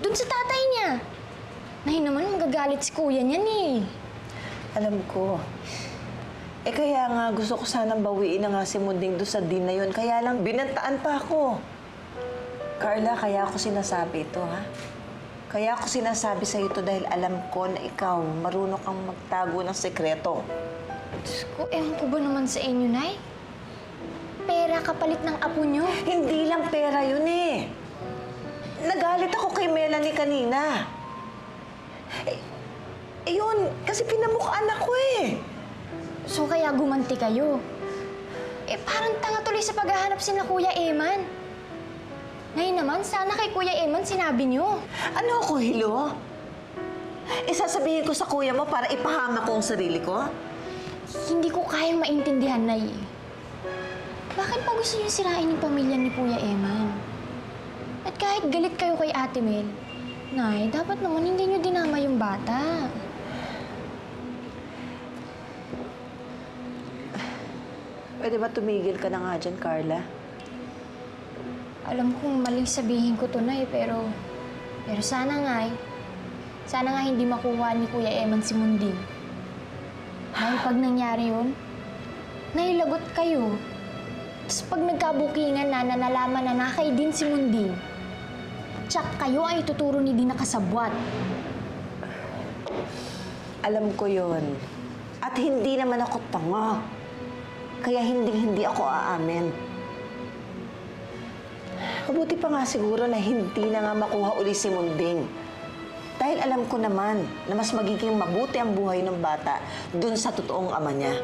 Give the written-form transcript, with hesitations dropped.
dun sa tatay niya. Ngayon naman, magagalit si kuya niyan eh. Alam ko. Kaya nga gusto ko sanang bawiin na nga si Munding doon sa din na yun. Kaya lang, binantaan pa ako. Carla, kaya ako sinasabi ito, ha? Kaya ako sinasabi sa ito dahil alam ko na ikaw marunong kang magtago ng sekreto. Diyos ko, ewan ko ba naman sa inyo, Nay? Pera kapalit ng apo niyo. Hindi lang pera yun eh. Nagalit ako kay Melanie kanina. Yun, kasi pinamukhaan ako eh. So kaya gumanti kayo. Parang tanga tuloy sa paghahanap sina Kuya Eman. Ngayon naman, sana kay Kuya Eman sinabi niyo. Ano ako, Hilo? Sasabihin ko sa kuya mo para ipahama ko ang sarili ko? Hindi ko kayang maintindihan, Nay. Bakit pa gusto niyo sirain yung pamilya ni Kuya Eman? At kahit galit kayo kay Ate Mel, Nay, dapat naman hindi niyo dinama yung bata. Pwede ba tumigil ka na nga dyan, Carla? Alam kong maling sabihin ko to, Nay, pero sana nga sana nga hindi makuha ni Kuya Eman si Munding. Dahil pag nangyari yun, nailagot kayo. Tapos pag nagkabukingan na nalaman na nakay din si Munding, tsak kayo ay tuturo ni Dina kasabwat. Alam ko yon. At hindi naman ako tanga. Kaya hindi ako aamin. Mabuti pa nga siguro na hindi na nga makuha uli si Munding. Dahil alam ko naman na mas magiging mabuti ang buhay ng bata dun sa totoong ama niya.